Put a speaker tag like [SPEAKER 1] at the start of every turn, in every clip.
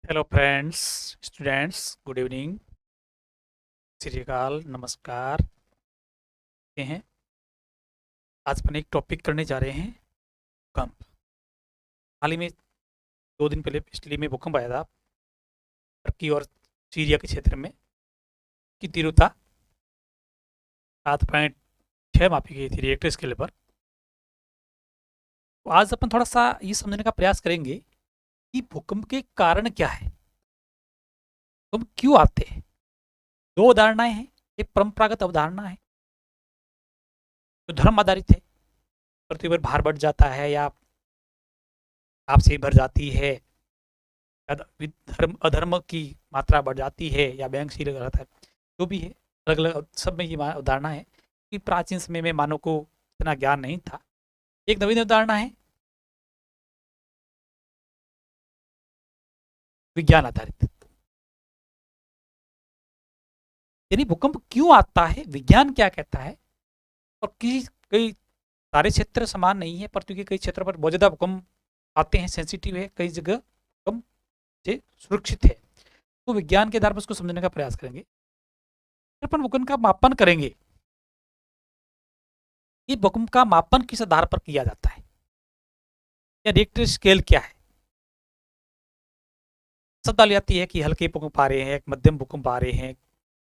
[SPEAKER 1] Hello friends, students, good evening, Shri अकाल, नमस्कार। ये हैं आज अपन एक टॉपिक करने जा रहे हैं भूकंप। हाल ही में 2 दिन पहले इटली में भूकंप आया था। टर्की और सीरिया के क्षेत्र में की तीव्रता 7.6 मापी गई थी रिएक्टर स्केल पर। तो आज अपन थोड़ा सा ये समझने का प्रयास करेंगे कि भूकंप के कारण क्या है, भूकंप क्यों आते हैं। 2 उदाहरणाएं हैं। एक परंपरागत अवधारणा है जो धर्म आधारित है। पृथ्वी पर भार बढ़ जाता है या आप से भर जाती है, धर्म अधर्म की मात्रा बढ़ जाती है या बैंगशील रहता है, जो भी है। अलग अलग सब में ये उदाहरणा है कि प्राचीन समय में मानव को इतना ज्ञान नहीं था। एक नवीन उदाहरणा है विज्ञान आधारित। यानी भूकंप क्यों आता है, विज्ञान क्या कहता है। और कई सारे क्षेत्र समान नहीं है, पृथ्वी के कई क्षेत्रों पर बहुत ज्यादा भूकंप आते हैं, सेंसिटिव है, कई जगह भूकंप से सुरक्षित है। तो विज्ञान के आधार पर उसको समझने का प्रयास करेंगे। अपन भूकंप का मापन करेंगे। ये भूकंप का मापन किस आधार पर किया जाता है या रिक्टर स्केल क्या है। सवाल आती है कि हल्के भूकंप आ रहे हैं, मध्यम भूकंप आ रहे हैं,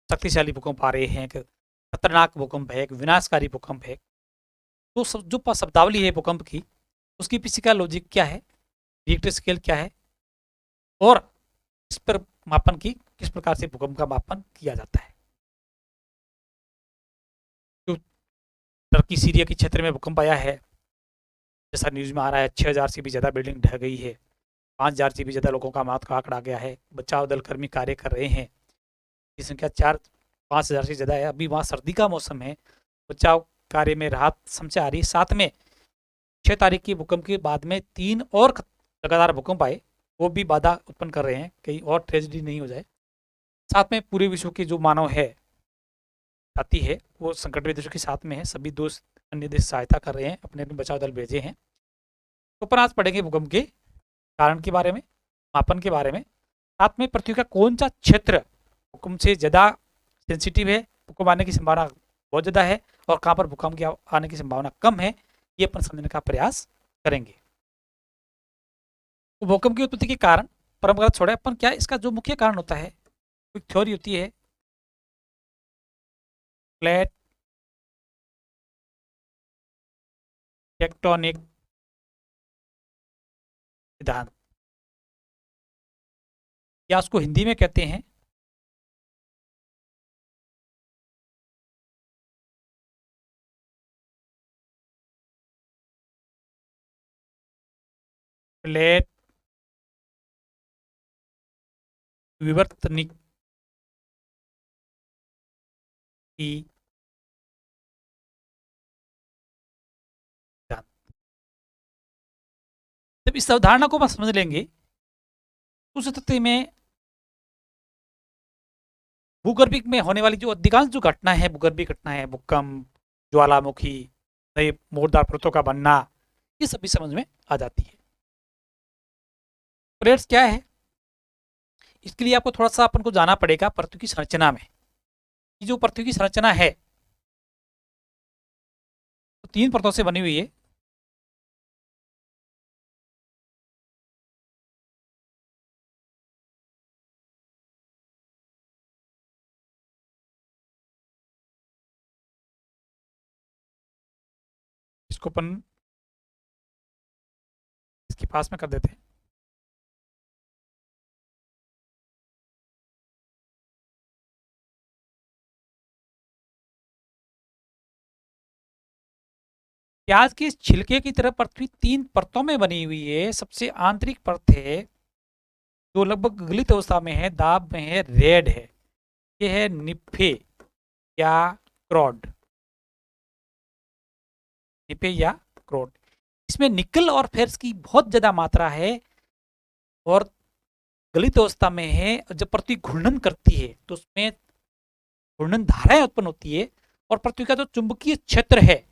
[SPEAKER 1] शक्तिशाली भूकंप आ रहे हैं, खतरनाक भूकंप है, विनाशकारी भूकंप है। तो जो शब्दावली है भूकंप की, उसके पीछे का लॉजिक क्या है, रिक्टर स्केल क्या है, और इस पर मापन की किस प्रकार से भूकंप का मापन किया जाता है। जो टर्की सीरिया के क्षेत्र में भूकंप आया है, जैसा न्यूज में आ रहा है, 6,000 से भी ज्यादा बिल्डिंग ढह गई है, 5,000 से भी ज्यादा लोगों का मौत का आंकड़ा गया है। बचाव दल कर्मी कार्य कर रहे हैं, की संख्या 4-5 हज़ार से ज्यादा है। अभी वहाँ सर्दी का मौसम है, बचाव कार्य में राहत समझ आ रही है। साथ में 6 तारीख की भूकंप के बाद में 3 और लगातार भूकंप आए, वो भी बाधा उत्पन्न कर रहे हैं, कहीं और ट्रेजिडी नहीं हो जाए। साथ में पूरे विश्व के जो मानव है जाति है, वो संकट में देशों के साथ में है। सभी दोस्त अन्य देश सहायता कर रहे हैं, अपने अपने बचाव दल भेजे हैं। तो अपन आज पढ़ेंगे भूकंप के कारण के बारे में, मापन के बारे में। साथ में पृथ्वी का कौन सा क्षेत्र भूकंप से ज़्यादा सेंसिटिव है, भूकंप आने की संभावना बहुत ज़्यादा है, और कहाँ पर भूकंप की आने की संभावना कम है, ये अपन समझने का प्रयास करेंगे। तो भूकंप की उत्पत्ति के कारण परंपरागत छोड़े अपन, क्या इसका जो मुख्य कारण होता है, एक थ्योरी होती है प्लेट टेक्टोनिक सिद्धांत, या उसको हिंदी में कहते हैं प्लेट विवर्तनिक की सिद्धांत। जब इस अवधारणा को हम समझ लेंगे, उस स्थिति में भूगर्भिक में होने वाली जो अधिकांश जो घटना है, भूगर्भिक घटना है, भूकंप, ज्वालामुखी, नए मोरदार पर्वतों का बनना, ये सभी समझ में आ जाती है। प्लेट्स क्या है, इसके लिए आपको थोड़ा सा अपन को जाना पड़ेगा पृथ्वी की संरचना में। ये जो पृथ्वी की संरचना है, तो 3 परतों से बनी हुई है। इसको अपन इसके पास में कर देते हैं। प्याज के छिलके की तरह पृथ्वी 3 परतों में बनी हुई है। सबसे आंतरिक परत है जो लगभग गलित अवस्था में है, दाब में है, रेड है, ये है निफे या क्रॉड, निफे या क्रोड। इसमें निकल और फेरस की बहुत ज्यादा मात्रा है, और गलित अवस्था में है। जब पृथ्वी घूर्णन करती है तो उसमें घूर्णन धाराएं उत्पन्न होती है, और पृथ्वी का जो चुंबकीय क्षेत्र है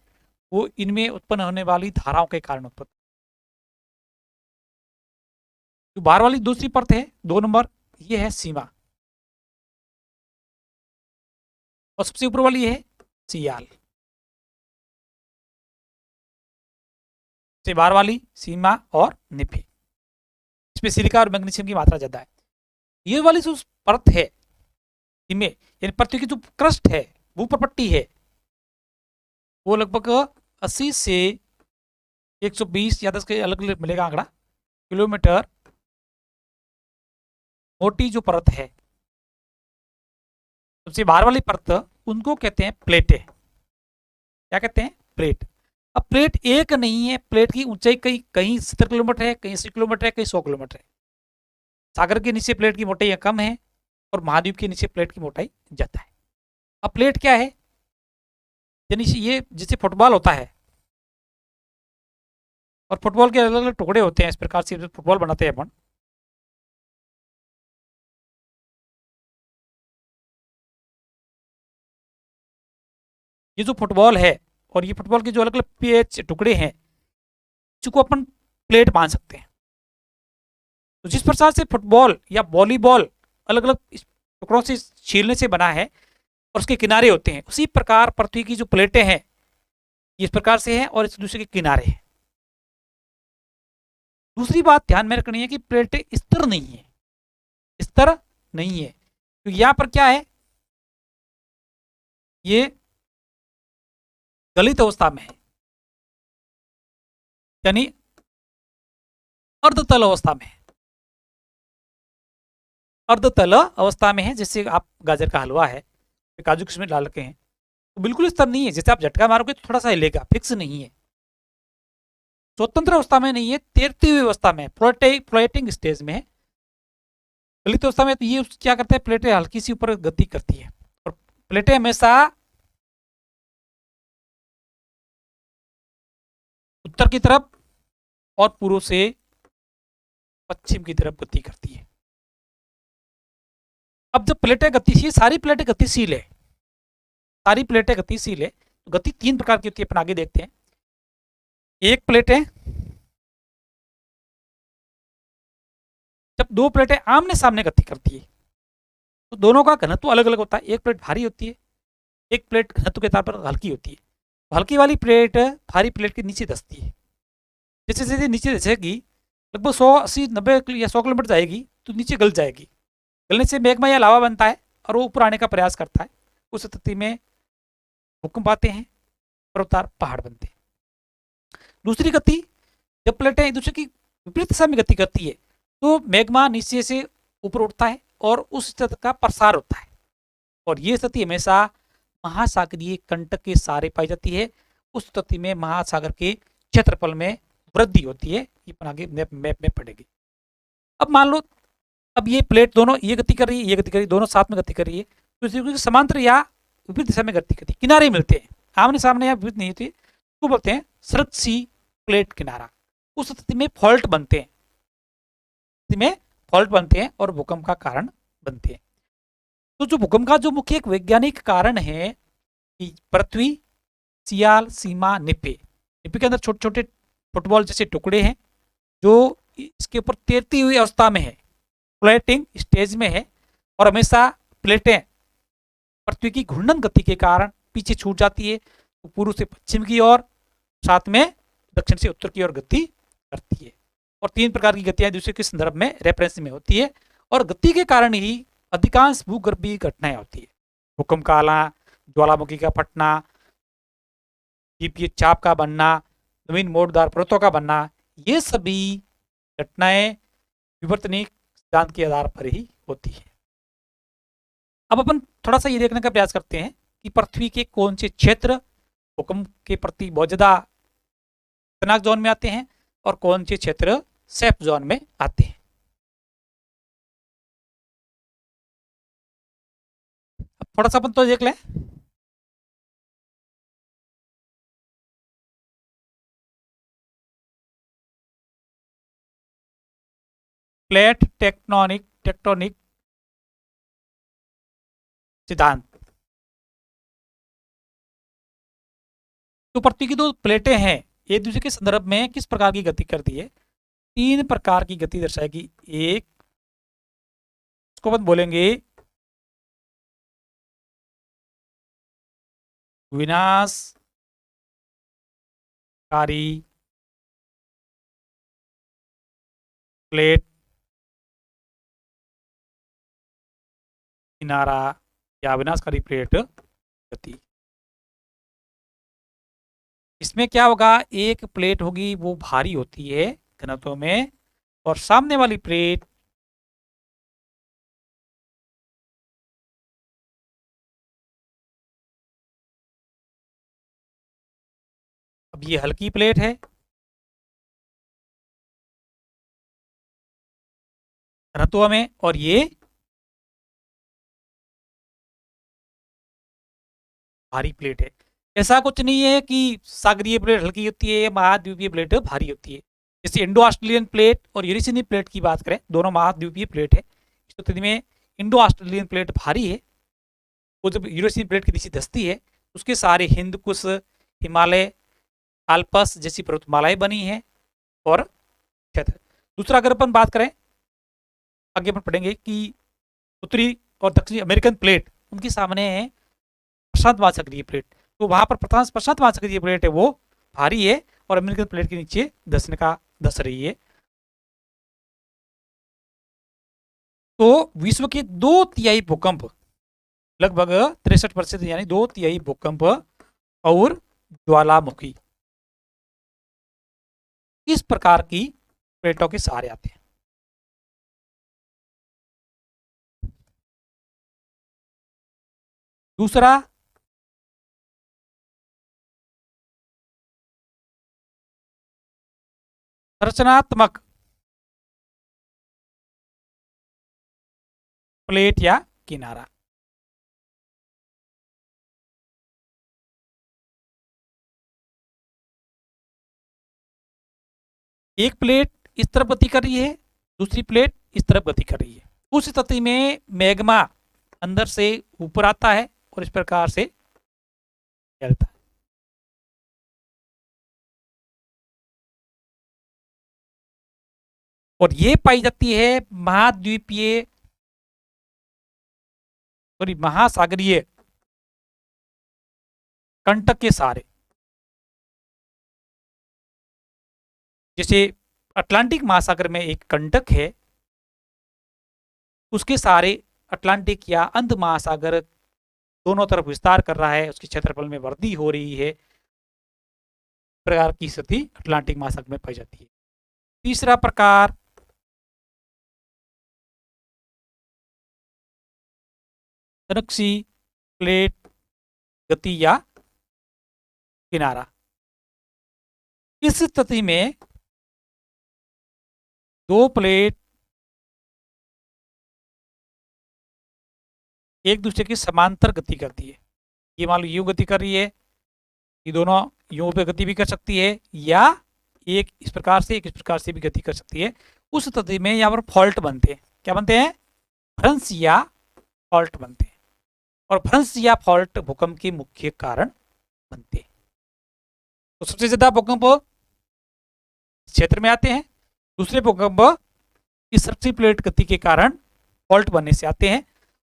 [SPEAKER 1] वो इनमें उत्पन्न होने वाली धाराओं के कारण उत्पन्न। जो बाहर वाली दूसरी परत है 2 नंबर, ये है सीमा, और सबसे ऊपर वाली है सियाल। सबसे बाहर वाली सीमा और निपे, इसमें सिलिका और मैग्नीशियम की मात्रा ज्यादा है। ये वाली जो परत है इनमें, यानी पृथ्वी की जो क्रस्ट है, भूप्रपट्टी है, वो लगभग 80 से 120 या 10 के अलग अलग मिलेगा आंकड़ा किलोमीटर मोटी जो परत है। सबसे बाहर वाली परत उनको कहते हैं प्लेटें। क्या कहते हैं? प्लेट। अब प्लेट एक नहीं है, प्लेट की ऊंचाई कहीं कहीं 70 किलोमीटर है, कहीं 80 किलोमीटर है, कहीं 100 किलोमीटर है। सागर के नीचे प्लेट की मोटाई कम है और महाद्वीप के नीचे प्लेट की मोटाई ज्यादा है। अब प्लेट क्या है? यानी ये जैसे फुटबॉल होता है और फुटबॉल के अलग अलग टुकड़े होते हैं, इस प्रकार से फुटबॉल बनाते हैं अपन। ये जो फुटबॉल है और ये फुटबॉल के जो अलग अलग पेच टुकड़े हैं, जिसको अपन प्लेट मान सकते हैं। तो जिस प्रकार से फुटबॉल या वॉलीबॉल अलग अलग टुकड़ों से छीलने से बना है और उसके किनारे होते हैं, उसी प्रकार पृथ्वी की जो प्लेटें हैं इस प्रकार से है और इस दूसरे के किनारे हैं। दूसरी बात ध्यान में रखनी है कि प्लेटें स्थिर नहीं है, स्थिर नहीं है। तो यहां पर क्या है, ये गलित अवस्था में है, यानी अर्धतल अवस्था में है। अर्धतल अवस्था में है, जैसे आप गाजर का हलवा है, काजू किशमिश डाल रखे हैं, तो बिल्कुल स्थिर नहीं है। जैसे आप झटका मारोगे तो थोड़ा सा हिलेगा, फिक्स नहीं है। स्वतंत्र अवस्था में नहीं है, तैरती हुई अवस्था में, फ्लोटिंग स्टेज में है। गलित अवस्था में तो ये क्या करते हैं, प्लेटें हल्की सी ऊपर गति करती है और प्लेटें हमेशा उत्तर की तरफ और पूर्व से पश्चिम की तरफ गति करती है। अब जब प्लेटें गतिशील, सारी प्लेटें गतिशील है, सारी प्लेटें गतिशील है, तो गति 3 प्रकार की होती है, अपन आगे देखते हैं। एक प्लेटें, जब 2 प्लेटें आमने सामने गति करती है तो दोनों का घनत्व अलग अलग होता है। एक प्लेट भारी होती है, एक प्लेट घनत्व के तौर पर हल्की होती है। तो हल्की वाली प्लेट भारी प्लेट के नीचे धंसती है। जैसे जैसे नीचे धंसेगी, लगभग 180 90 या 100 किलोमीटर जाएगी तो नीचे गल जाएगी। गलने से मैग्मा या लावा बनता है और वो ऊपर आने का प्रयास करता है। उस स्थिति में भूकंप आते हैं, पर्वतार पहाड़ बनते हैं। दूसरी गति, जब प्लेटें एक दूसरे की विपरीत दिशा में गति करती है तो मैग्मा नीचे से ऊपर उठता है और उस स्थिति का प्रसार होता है, और ये स्थिति हमेशा महासागरीय कंटक के सहारे पाई जाती है। उस स्थिति में महासागर के क्षेत्रफल में वृद्धि होती है। ये आगे मैप में पड़ेगी। अब मान लो, अब ये प्लेट दोनों ये गति कर रही है, ये गति कर रही है, दोनों साथ में गति कर रही है, तो समांतर या विपरीत दिशा में गति करती है, किनारे मिलते हैं, आमने सामने या विपरीत नहीं होती, तो बोलते हैं सृत सी प्लेट किनारा। उस स्थिति में फॉल्ट बनते हैं, और भूकंप का कारण बनते हैं। तो जो भूकंप का जो मुख्य एक वैज्ञानिक कारण है कि पृथ्वी, सियाल, सीमा, निपे के अंदर छोटे छोटे फुटबॉल जैसे टुकड़े हैं जो इसके ऊपर तैरती हुई अवस्था में है, फ्लोटिंग स्टेज में है, और हमेशा प्लेटें पृथ्वी की घूर्णन गति के कारण पीछे छूट जाती है, तो पूर्व से पश्चिम की ओर, साथ में दक्षिण से उत्तर की ओर गति करती है। और 3 प्रकार की गतियां दूसरे के संदर्भ में रेफरेंस में होती है, और गति के कारण ही अधिकांश भूगर्भीय घटनाएं होती है। भूकंप का आना, ज्वालामुखी का फटना, जीपीएच चाप का बनना, जमीन मोड़दार परतों का बनना, ये सभी घटनाएं विवर्तनिक सिद्धांत के आधार पर ही होती है। अब अपन थोड़ा सा ये देखने का प्रयास करते हैं कि पृथ्वी के कौन से क्षेत्र भूकंप के प्रति बहुत ज्यादा खतरनाक जोन में आते हैं और कौन से क्षेत्र सेफ जोन में आते हैं। अब थोड़ा सा अपन तो देख लें। प्लेट टेक्टोनिक सिद्धांत। तो पृथ्वी की 2 प्लेटें हैं, एक दूसरे के संदर्भ में किस प्रकार की गति करती है, तीन प्रकार की गति दर्शाएगी। एक, इसको अपन बोलेंगे विनाशकारी प्लेट किनारा या विनाशकारी प्लेट गति। इसमें क्या होगा, एक प्लेट होगी वो भारी होती है घनत्व में, और सामने वाली प्लेट अब ये हल्की प्लेट है घनत्व में, और ये भारी प्लेट है। ऐसा कुछ नहीं है कि सागरीय प्लेट हल्की होती है, महाद्वीपीय प्लेट भारी होती है। जैसे इंडो ऑस्ट्रेलियन प्लेट और यूरेशियन प्लेट की बात करें, दोनों महाद्वीपीय प्लेट है। इस स्थिति में इंडो ऑस्ट्रेलियन प्लेट भारी है, वो जब यूरेशियन प्लेट के नीचे धंसती है, उसके सारे हिंद कुश, हिमालय, आल्पस जैसी पर्वतमालाएं बनी है और क्षेत्र। दूसरा अगर अपन बात करें, आगे अपन पढ़ेंगे कि उत्तरी और दक्षिणी अमेरिकन प्लेट, उनके सामने है प्रशांत महासागरीय प्लेट। तो वहां पर प्रशांत महासागरीय प्लेट है वो भारी है, और अमेरिकन प्लेट के नीचे धस रही है। तो विश्व के 2/3 भूकंप, लगभग 63% यानी 2/3 भूकंप और ज्वालामुखी इस प्रकार की प्लेटों के सहारे आते हैं। दूसरा, संरचनात्मक प्लेट या किनारा। एक प्लेट इस तरफ गति कर रही है, दूसरी प्लेट इस तरफ गति कर रही है। उस स्थिति में मैग्मा अंदर से ऊपर आता है और इस प्रकार से फैलता है। और ये पाई जाती है महाद्वीपीय सॉरी महासागरीय कंटक के सहारे। जैसे अटलांटिक महासागर में एक कंटक है, उसके सहारे अटलांटिक या अंध महासागर दोनों तरफ विस्तार कर रहा है, उसके क्षेत्रफल में वृद्धि हो रही है। प्रकार की स्थिति अटलांटिक महासागर में पाई जाती है। तीसरा प्रकार, तनक्षी प्लेट गति या किनारा। इस स्थिति में दो प्लेट एक दूसरे की समांतर गति करती है। ये मान लो यूं गति कर रही है, ये दोनों यूं पे गति भी कर सकती है, या एक इस प्रकार से एक इस प्रकार से भी गति कर सकती है। उस स्थिति में यहाँ पर फॉल्ट बनते हैं। क्या बनते हैं? भ्रंश या फॉल्ट बनते हैं। और भ्रंश या फॉल्ट भूकंप के मुख्य कारण बनते हैं। तो सबसे ज्यादा भूकंप क्षेत्र में आते हैं, दूसरे भूकंप इस सर्ची प्लेट गति के कारण फॉल्ट बनने से आते हैं।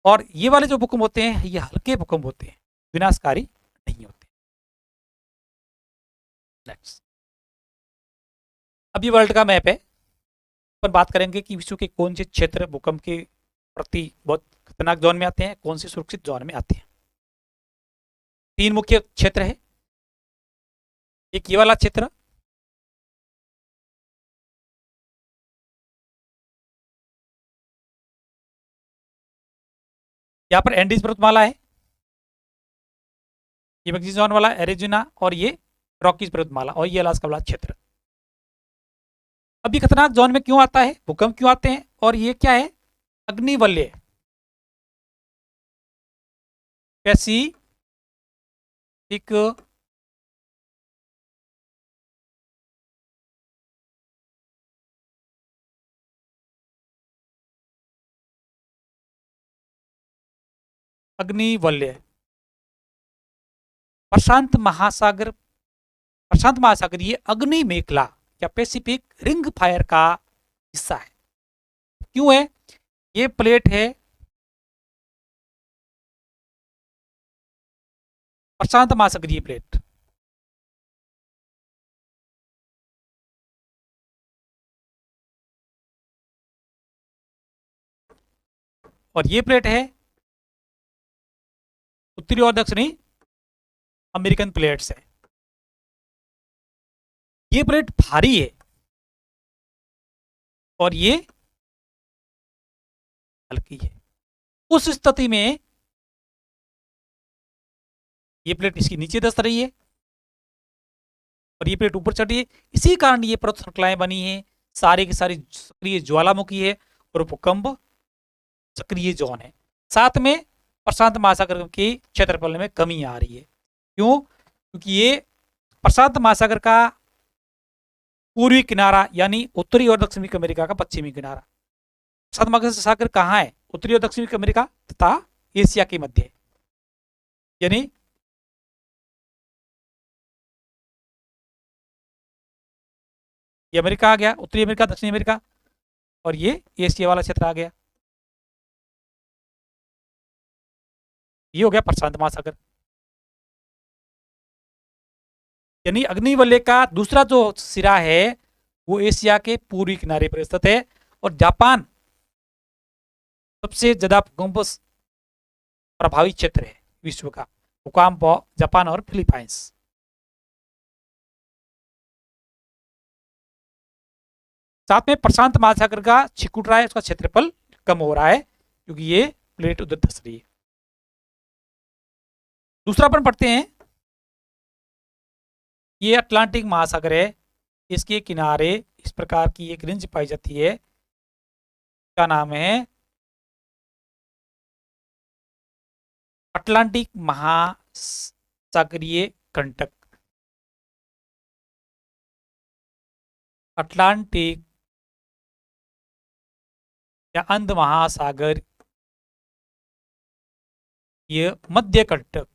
[SPEAKER 1] और ये वाले जो भूकंप होते हैं ये हल्के भूकंप होते हैं, विनाशकारी नहीं होते। नेक्स्ट, अब ये वर्ल्ड का मैप है। पर बात करेंगे कि विश्व के कौन से क्षेत्र भूकंप के प्रति बहुत खतरनाक जोन में आते हैं, कौन से सुरक्षित जोन में आते हैं। 3 मुख्य क्षेत्र है। एक ये वाला क्षेत्र, यहाँ पर एंडीज पर्वतमाला है, ये मैक्सिमम जोन वाला एरिजोना, और ये रॉकीज पर्वतमाला, और ये अलास्का वाला क्षेत्र। अब ये खतरनाक जोन में क्यों आता है, भूकंप क्यों आते हैं, और ये क्या है? अग्निवलय पैसिफिक अग्निवलय प्रशांत महासागरीय अग्नि मेखला क्या पैसिफिक रिंग फायर का हिस्सा है। क्यों है? ये प्लेट है प्रशांत महासागरीय प्लेट, और ये प्लेट है उत्तरी और दक्षिणी अमेरिकन प्लेट्स है। ये प्लेट भारी है और ये हल्की है। उस स्थिति में ये प्लेट इसकी नीचे धंस रही है और ये प्लेट ऊपर चढ़ रही है। इसी कारण ये पर्वत श्रृंखलाएं बनी है, सारी की सारी सक्रिय ज्वालामुखी है और भूकंप सक्रिय जोन है। साथ में प्रशांत महासागर के क्षेत्रफल में कमी आ रही है। क्यों? क्योंकि ये प्रशांत महासागर का पूर्वी किनारा यानी उत्तरी और दक्षिणी अमेरिका का पश्चिमी किनारा। प्रशांत महासागर कहाँ है? उत्तरी और दक्षिणी अमेरिका तथा एशिया के मध्य, यानी ये अमेरिका आ गया, उत्तरी अमेरिका, दक्षिणी अमेरिका, और ये एशिया वाला क्षेत्र आ गया। ये हो गया प्रशांत महासागर। यानी अग्निवलय का दूसरा जो सिरा है वो एशिया के पूर्वी किनारे पर स्थित है और जापान सबसे ज्यादा भूकंप प्रभावित क्षेत्र है विश्व का। भूकंप जापान और फिलीपाइंस। साथ में प्रशांत महासागर का सिकुड़ रहा है, उसका क्षेत्रफल कम हो रहा है क्योंकि ये प्लेट उधर धंस रही है। दूसरा अपन पढ़ते हैं, ये अटलांटिक महासागर है, इसके किनारे इस प्रकार की एक रेंज पाई जाती है, का नाम है अटलांटिक महासागरीय कंटक। अटलांटिक या अंध महासागर ये मध्य कंटक,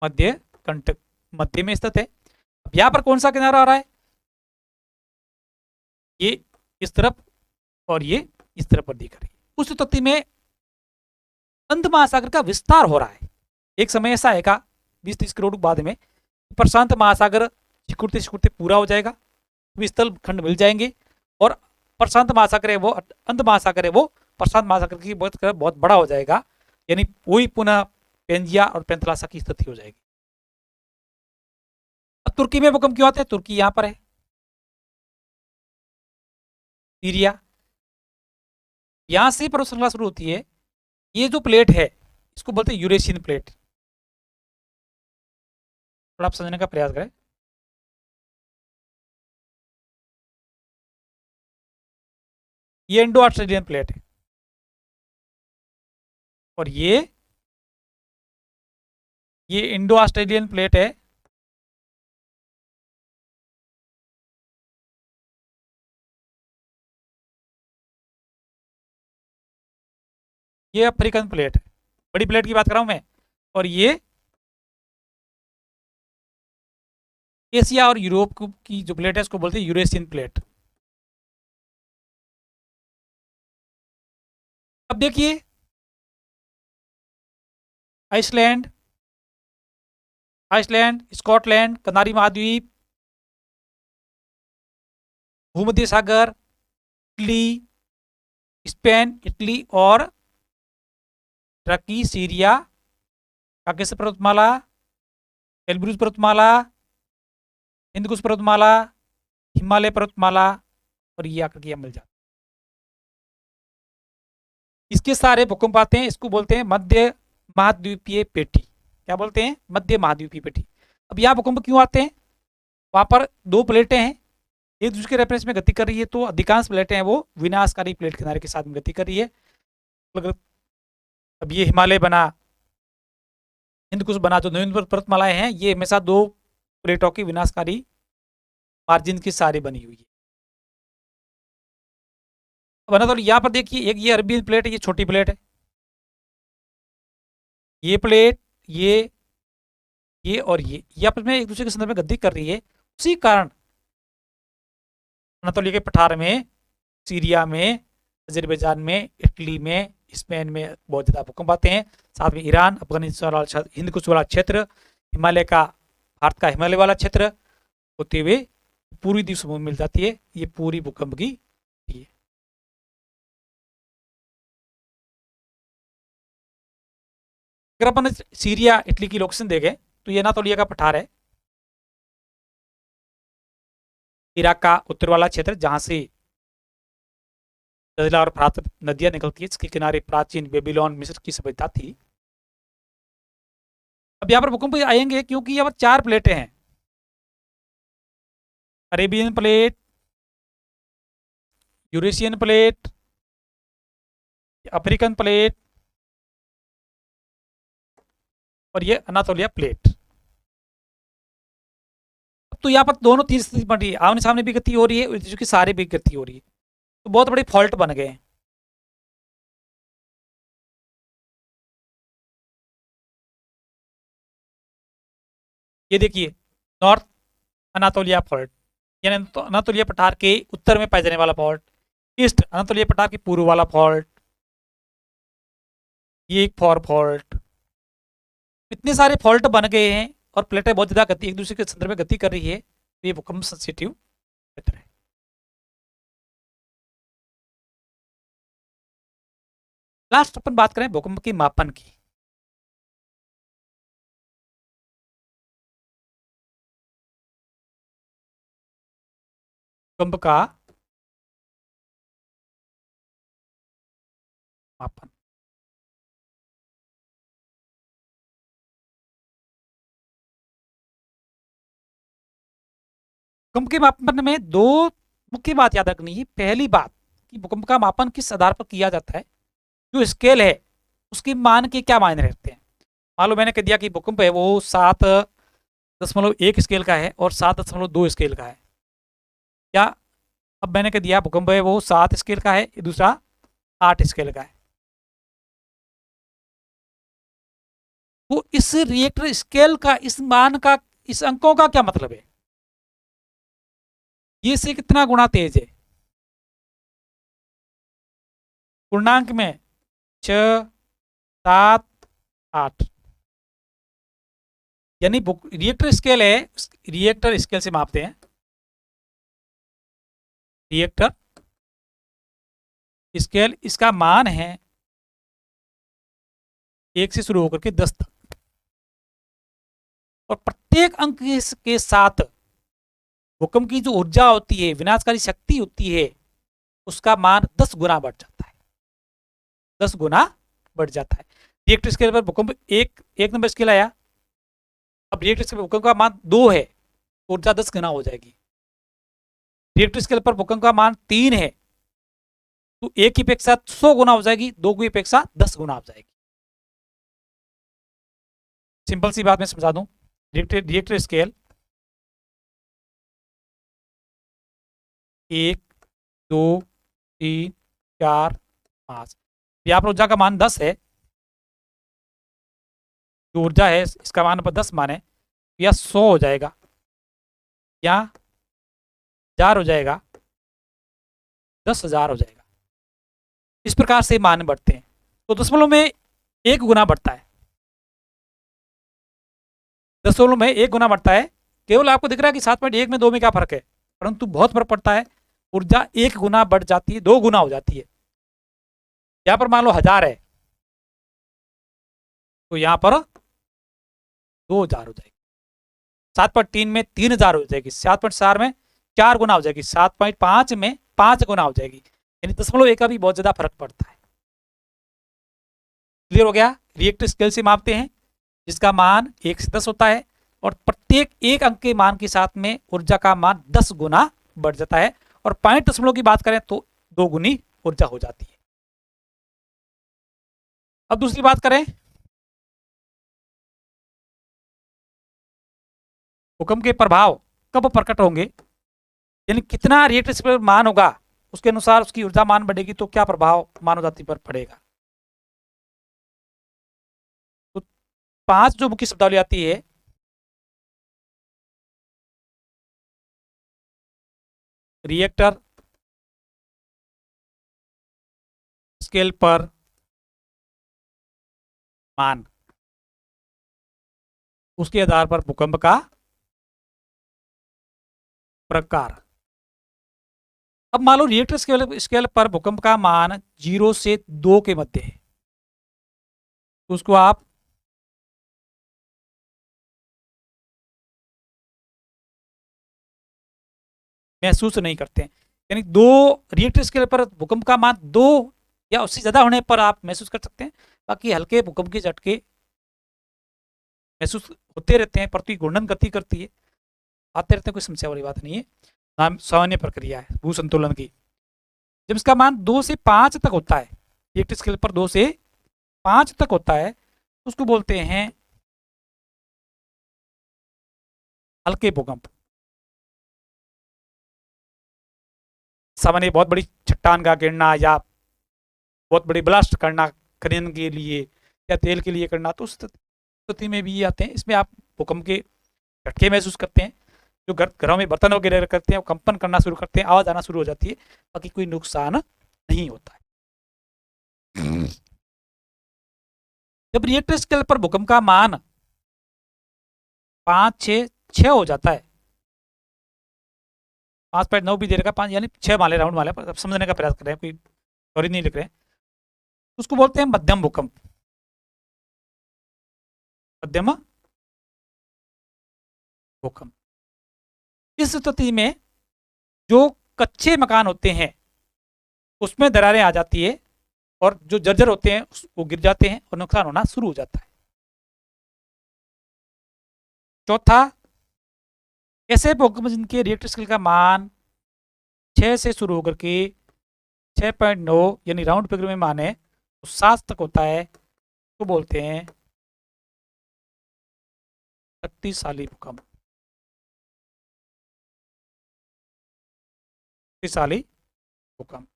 [SPEAKER 1] मध्य कंटक मध्य में स्थित है। अब यहां पर कौन सा किनारा आ रहा है? ये इस तरफ और ये इस तरफ पर दिख रही है। उस स्थिति में अंध महासागर का विस्तार हो रहा है। एक समय ऐसा आएगा 20-30 करोड़ बाद में प्रशांत महासागर सिकुड़ते सिकुड़ते पूरा हो जाएगा, स्थल खंड मिल जाएंगे और प्रशांत महासागर है वो अंध महासागर है वो प्रशांत महासागर की बहुत बड़ा हो जाएगा, यानी वही पुनः पेंजिया और पेंथलासा की स्थिति हो जाएगी। अब तुर्की में भूकंप क्यों आता है? तुर्की यहां पर है, सीरिया, यहां से पर्वत श्रृंखला शुरू होती है। ये जो प्लेट है इसको बोलते हैं यूरेशियन प्लेट। थोड़ा आप समझने का प्रयास करें। ये इंडो ऑस्ट्रेलियन प्लेट है और ये इंडो ऑस्ट्रेलियन प्लेट है। ये अफ्रीकन प्लेट है, बड़ी प्लेट की बात कर रहा हूं मैं। और ये एशिया और यूरोप की जो प्लेट है उसको बोलते हैं यूरेशियन प्लेट। अब देखिए आइसलैंड, स्कॉटलैंड, कनारी महाद्वीप, भूमध्य सागर, इटली, स्पेन, इटली और टर्की, सीरिया, काकेशस पर्वतमाला, एल्ब्रूज पर्वतमाला, हिंदकुश पर्वतमाला, हिमालय पर्वतमाला और ये आकर के मिल जाता। इसके सारे भूकंप आते हैं, इसको बोलते हैं मध्य महाद्वीपीय पेटी। क्या बोलते हैं? मध्य महाद्वीपीय पेटी। अब यहाँ भूकंप क्यों आते हैं? वहां पर दो प्लेटें हैं, एक दूसरे के रेफरेंस में गति कर रही है, तो अधिकांश प्लेटें हैं वो विनाशकारी प्लेट किनारे के साथ में गति कर रही है। अब ये हिमालय बना, हिंदकुश बना, जो नवीन पर्वतमालाएं हैं ये हमेशा दो प्लेटों की विनाशकारी मार्जिन की सारी बनी हुई है। बना तो यहाँ पर देखिए, एक ये अरबियन प्लेट है, ये छोटी प्लेट है, ये प्लेट, ये और ये आपस में एक दूसरे के संदर्भ में गति कर रही है। उसी कारण अनातोलिया के पठार में, सीरिया में, अजरबैजान में, इटली में, स्पेन में बहुत ज़्यादा भूकंप आते हैं। साथ में ईरान, अफगानिस्तान वाला, हिंद कुश वाला क्षेत्र, हिमालय का, भारत का हिमालय वाला क्षेत्र होते हुए पूरी द्वीप समूह मिल जाती है। ये पूरी भूकंप की है। अगर अपन सीरिया, इटली की लोकेशन देखें तो ये अनातोलिया का पठार है, इराक का उत्तर वाला क्षेत्र जहां से दजला और फरात नदियां निकलती है। इसके किनारे प्राचीन बेबीलोन, मिस्र की सभ्यता थी। अब यहाँ पर भूकंप आएंगे क्योंकि यहाँ पर 4 प्लेटें हैं, Arabian plate, Eurasian plate, African plate और ये अनातोलिया प्लेट। तो यहाँ पर दोनों तीन स्थिति बन रही है, आमने सामने भी गति हो रही है, जो कि सारे भी गति हो रही है, तो बहुत बड़े फॉल्ट बन गए हैं। ये देखिए, नॉर्थ अनातोलिया फॉल्ट, यानी अनातोलिया पठार के उत्तर में पाए जाने वाला फॉल्ट, ईस्ट अनातोलिया पठार के पूर्व वाला फॉल्ट, ये एक फॉल्ट। इतने सारे फॉल्ट बन गए हैं और प्लेटें बहुत ज्यादा गति एक दूसरे के संदर्भ में गति कर रही है, तो ये भूकंप सेंसिटिव क्षेत्र है। लास्ट अपन बात करें भूकंप के मापन की। भूकंप का मापन, भूकंप के मापन में दो मुख्य बात याद रखनी है। पहली बात कि भूकंप का मापन किस आधार पर किया जाता है, जो स्केल है उसके मान के क्या मायने रहते हैं। मान लो मैंने कह दिया कि भूकंप है वो 7.1 स्केल का है और 7.2 स्केल का है, क्या अब मैंने कह दिया भूकंप है वो 7 स्केल का है, दूसरा 8 स्केल का है, तो इस रिएक्टर स्केल का, इस मान का, इस अंकों का क्या मतलब है। ये से कितना गुना तेज है, पूर्णांक में 6, 7, 8, यानी रिएक्टर स्केल है, रिएक्टर स्केल से मापते हैं। रिएक्टर स्केल, इसका मान है 1 से शुरू होकर के 10 तक, और प्रत्येक अंक के साथ भूकंप की जो ऊर्जा होती है, विनाशकारी शक्ति होती है, उसका मान 10 गुना बढ़ जाता है, 10 गुना बढ़ जाता है। रिएक्टर स्केल पर भूकंप एक नंबर स्केल आया, अब रिएक्टर स्केल पर भूकंप का मान 2 है, ऊर्जा 10 गुना हो जाएगी। रिएक्टर स्केल पर भूकंप का मान 3 है, तो 1 की अपेक्षा 100 गुना हो जाएगी, 2 की अपेक्षा 10 गुना हो जाएगी। सिंपल सी बात मैं समझा दूं, रिएक्टर स्केल 1, 2, 3, 4, 5, यहाँ पर ऊर्जा का मान 10 है, जो ऊर्जा है इसका मान पर 10 मान है, या 100 हो जाएगा, या 1000 हो जाएगा, 10,000 हो जाएगा। इस प्रकार से मान बढ़ते हैं, तो दशमलव में 1 गुना बढ़ता है, दशमलव में 1 गुना बढ़ता है। केवल आपको दिख रहा है कि 7.1 में 2 में क्या फर्क है, परंतु बहुत फर्क पड़ता है। ऊर्जा 1 गुना बढ़ जाती है, 2 गुना हो जाती है। यहाँ पर मान लो 1000 है, तो यहाँ पर 2000 हो जाएगी, 7.3 में 3000 हो जाएगी, 7.4 में 4 गुना हो जाएगी, 7.5 में 5 गुना हो जाएगी, यानी दशमलव 1 का भी बहुत ज्यादा फर्क पड़ता है। क्लियर हो गया। रिएक्टर स्केल से मापते हैं, जिसका मान 1 से 10 होता है, और प्रत्येक एक अंक के मान के साथ में ऊर्जा का मान 10 गुना बढ़ जाता है, और पॉइंट दशमलव की बात करें तो 2 गुनी ऊर्जा हो जाती है। अब दूसरी बात करें, भूकंप के प्रभाव कब प्रकट होंगे, यानी कितना रिएक्टर स्केल मान होगा उसके अनुसार उसकी ऊर्जा मान बढ़ेगी, तो क्या प्रभाव मानव जाति पर पड़ेगा। तो 5 जो मुख्य शब्दावली आती है, रिएक्टर स्केल पर मान, उसके आधार पर भूकंप का प्रकार। अब मान लो रिएक्टर स्केल पर भूकंप का मान 0 से 2 के मध्य है, तो उसको आप महसूस नहीं करते हैं। यानी दो रिएक्टर स्केल पर भूकंप का मान 2 या उससे ज्यादा होने पर आप महसूस कर सकते हैं। बाकी हल्के भूकंप के झटके महसूस होते रहते हैं, पृथ्वी घूर्णन गति करती है, आते रहते हैं, कोई समस्या वाली बात नहीं है, सामान्य प्रक्रिया है भू संतुलन की। जब इसका मान 2 से 5 तक होता है, रिएक्टर स्केल पर 2 से 5 तक होता है, तो उसको बोलते हैं हल्के भूकंप। सामान्य बहुत बड़ी चट्टान का गिरना या बहुत बड़ी ब्लास्ट करना खनन के लिए या तेल के लिए करना, तो उस स्थिति में भी ये आते हैं। इसमें आप भूकंप के झटके महसूस करते हैं, जो घरों में बर्तन वगैरह करते हैं वो कंपन करना शुरू करते हैं, आवाज आना शुरू हो जाती है, बाकी कोई नुकसान नहीं होता है। जब रिएक्टर स्केल पर भूकंप का मान 5, 6 हो जाता है, 5.9 भी दे रखा, 5 यानी 6 माले, राउंड माले पर समझने का प्रयास कर रहे हैं, कोई सॉरी नहीं लिख रहे हैं, उसको बोलते हैं मध्यम भूकंप। मध्यम भूकंप। इस स्थिति में जो कच्चे मकान होते हैं उसमें दरारें आ जाती है और जो जर्जर होते हैं वो गिर जाते हैं और नुकसान होना शुरू हो जाता है। चौथा, ऐसे भूकंप जिनके रिएक्टर स्केल का मान 6 से शुरू होकर के 6.9 यानी राउंड फिगर में माने तो 7 तक होता है, तो बोलते हैं शक्तिशाली भूकंप। शक्तिशाली भूकंप।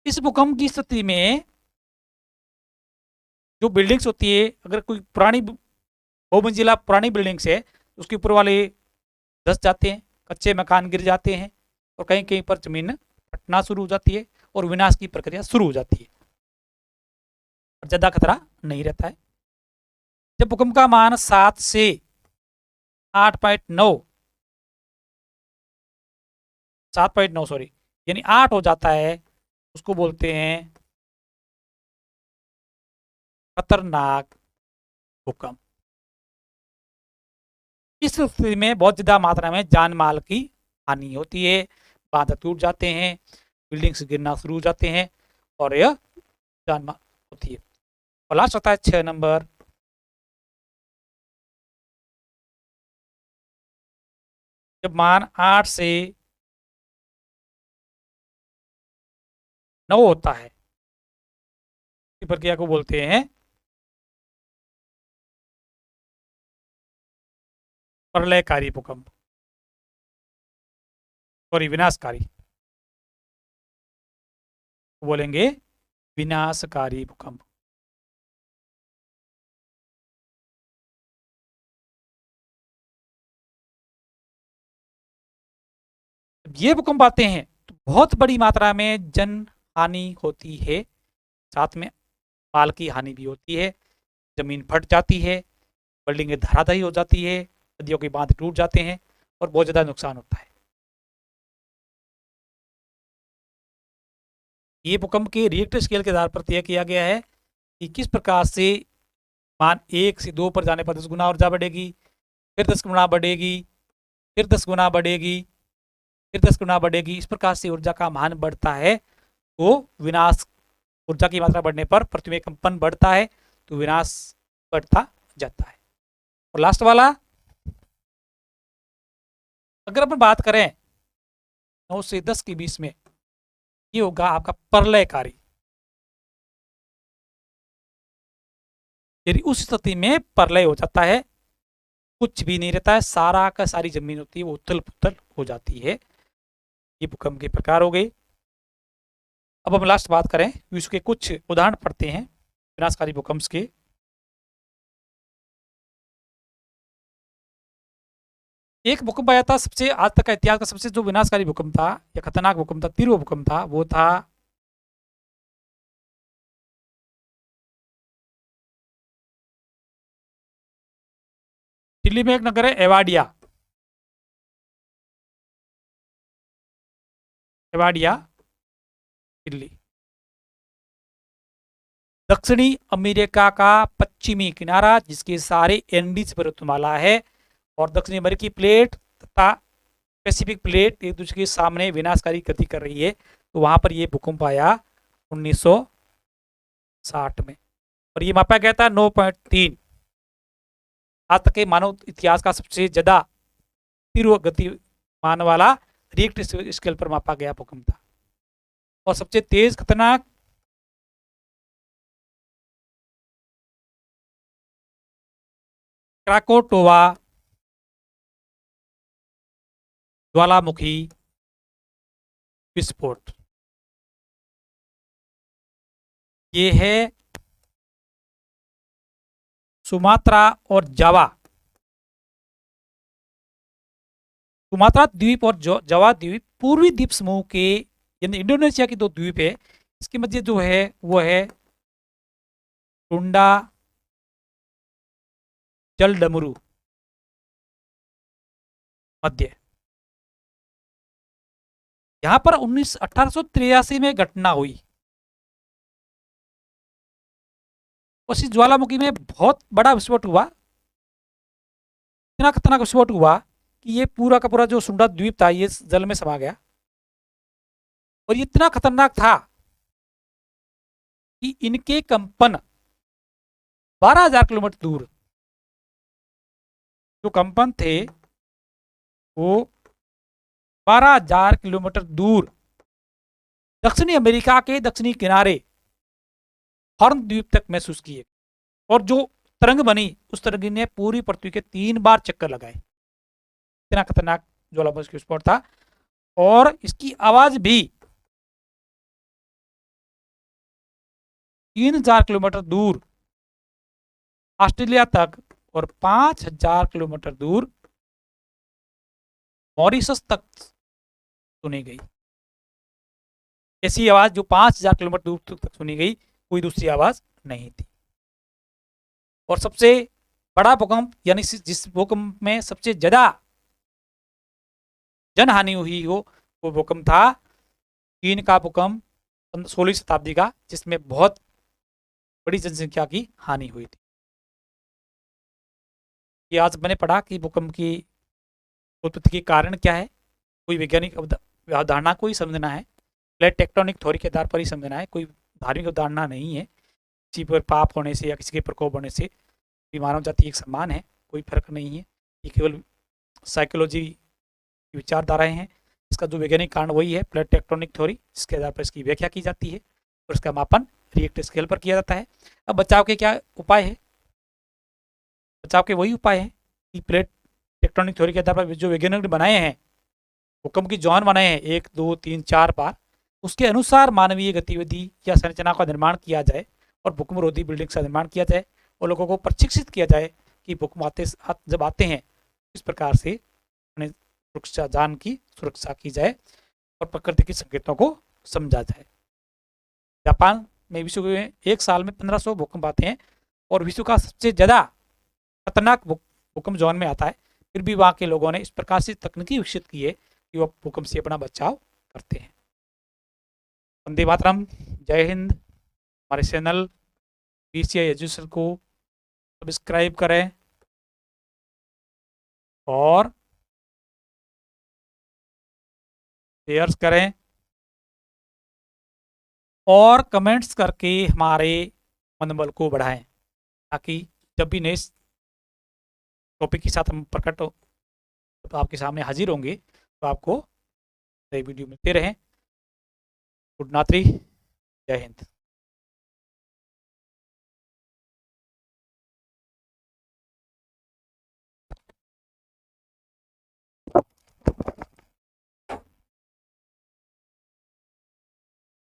[SPEAKER 1] इस भूकंप की स्थिति में जो बिल्डिंग्स होती है, अगर कोई पुरानी बहुमंजिला पुरानी बिल्डिंग्स है, उसके ऊपर वाले धस जाते हैं, कच्चे मकान गिर जाते हैं और कहीं कहीं पर जमीन फटना शुरू हो जाती है और विनाश की प्रक्रिया शुरू हो जाती है, ज्यादा खतरा नहीं रहता है। जब भूकंप का मान 7 से 8.9 7.9 सॉरी यानी 8 हो जाता है, उसको बोलते हैं खतरनाक भूकंप। इस स्थिति में बहुत ज्यादा मात्रा में जान माल की हानि होती है, बांध टूट जाते हैं, बिल्डिंग्स गिरना शुरू हो जाते हैं और यह जान माल होती है। और लास्ट होता है 6 नंबर, जब मान 8 से 9 होता है, इस प्रक्रिया को बोलते हैं प्रलयकारी भूकंप, सॉरी विनाशकारी, बोलेंगे विनाशकारी भूकंप। ये भूकंप आते हैं तो बहुत बड़ी मात्रा में जन हानि होती है, साथ में माल की हानि भी होती है, जमीन फट जाती है, बिल्डिंगें धराशायी हो जाती है, नदियों के बांध टूट जाते हैं और बहुत ज्यादा नुकसान होता है। ये भूकंप के रिएक्टर स्केल के आधार पर तय किया गया है कि किस प्रकार से मान 1 से 2 पर जाने पर 10 गुना ऊर्जा बढ़ेगी, फिर 10 गुना बढ़ेगी, फिर 10 गुना बढ़ेगी, फिर 10 गुना बढ़ेगी। इस प्रकार से ऊर्जा का मान बढ़ता है तो विनाश, ऊर्जा की मात्रा बढ़ने पर पृथ्वी में कंपन बढ़ता है तो विनाश बढ़ता जाता है। और लास्ट वाला, अगर अपन बात करें 9 से 10 के बीच में, ये होगा आपका प्रलयकारी। यदि उस स्थिति में प्रलय हो जाता है, कुछ भी नहीं रहता है, सारा का सारी जमीन होती है वो उथल पुथल हो जाती है। ये भूकंप के प्रकार हो गए। अब हम लास्ट बात करें, विश्व के कुछ उदाहरण पढ़ते हैं विनाशकारी भूकंप के। एक भूकंप आया था सबसे आज तक का इतिहास का सबसे जो विनाशकारी भूकंप था या खतरनाक भूकंप था, तीव्र भूकंप था, वो था दिल्ली में एक नगर है एवाडिया। एवाडिया दिल्ली। दक्षिणी अमेरिका का पश्चिमी किनारा जिसके सारे एंडीज पर्वतमाला है और दक्षिणी अमेरिकी प्लेट तथा पैसिफिक प्लेट एक दूसरे के सामने विनाशकारी गति कर रही है, तो वहां पर यह भूकंप आया 1960 में और ये मापा गया था 9.3। आज तक के मानव इतिहास का सबसे ज्यादा तीव्र गति मान वाला रिक्टर स्केल पर मापा गया भूकंप था और सबसे तेज खतरनाक क्राकोटोवा ज्वालामुखी विस्फोट। ये है सुमात्रा और जावा, सुमात्रा द्वीप और जावा द्वीप पूर्वी द्वीप समूह के यानी इंडोनेशिया की दो द्वीप है, इसके मध्य जो है वो है टुंडा जल डमरू मध्य। यहां पर 1883 में घटना हुई। उसी ज्वालामुखी में बहुत बड़ा विस्फोट हुआ, इतना खतरनाक विस्फोट हुआ कि ये पूरा का पूरा जो सुंडा द्वीप था ये जल में समा गया और ये इतना खतरनाक था कि इनके कंपन 12,000 किलोमीटर दूर जो कंपन थे वो 12,000 किलोमीटर दूर दक्षिणी अमेरिका के दक्षिणी किनारे हॉर्न द्वीप तक महसूस किए और जो तरंग बनी उस तरंग ने पूरी पृथ्वी के 3 बार चक्कर लगाए। इतना खतरनाक ज्वालामुखी विस्फोट था और इसकी आवाज भी 3,000 किलोमीटर दूर ऑस्ट्रेलिया तक और 5,000 किलोमीटर दूर मॉरिशस तक सुनी गई। ऐसी आवाज जो 5,000 किलोमीटर दूर तक सुनी गई, कोई दूसरी आवाज नहीं थी। और सबसे बड़ा भूकंप यानी जिस भूकंप में सबसे ज्यादा जनहानि हुई हो वो भूकंप था चीन का भूकंप 16वीं शताब्दी का, जिसमें बहुत बड़ी जनसंख्या की हानि हुई थी। ये आज मैंने पढ़ा कि भूकंप की उत्पत्ति के कारण क्या है, कोई वैज्ञानिक अवधारणा को ही समझना है, प्लेट टेक्टोनिक थ्योरी के आधार पर ही समझना है, कोई धार्मिक अवधारणा नहीं है। किसी पर पाप होने से या किसी के प्रकोप होने से भी मानव जाति एक समान है, कोई फर्क नहीं है। ये केवल साइकोलॉजी की विचारधाराएं हैं। इसका जो वैज्ञानिक कारण वही है प्लेट टेक्टोनिक थ्योरी, जिसके आधार पर इसकी व्याख्या की जाती है और इसका मापन रिएक्टर स्केल पर किया जाता है। अब बचाव के क्या उपाय है? बचाव के वही उपाय है कि प्लेट टेक्टोनिक थ्योरी के आधार पर जो वैज्ञानिक ने बनाए हैं, भूकंप की जॉन बनाए हैं 1, 2, 3, 4 बार, उसके अनुसार मानवीय गतिविधि या संरचना का निर्माण किया जाए और भूकंप रोधी बिल्डिंग का निर्माण किया जाए और लोगों को प्रशिक्षित किया जाए कि भूकंप जब आते हैं इस प्रकार से अपने सुरक्षा जान की सुरक्षा की जाए और प्रकृति के संकेतों को समझा जाए। जापान में विश्व में एक साल में 1500 भूकंप आते हैं और विश्व का सबसे ज़्यादा खतरनाक भूकंप जोन में आता है, फिर भी वहाँ के लोगों ने इस प्रकार से तकनीकी विकसित की है कि वो भूकंप से अपना बचाव करते हैं। वंदे मातरम, जय हिंद। हमारे चैनल BCI एजुकेशन को सब्सक्राइब करें और शेयर करें और कमेंट्स करके हमारे मनोबल को बढ़ाएं, ताकि जब भी नए टॉपिक के साथ हम प्रकट हो तो आपके सामने हाजिर होंगे तो आपको नई वीडियो मिलते रहें। गुड नात्री, जय हिंद।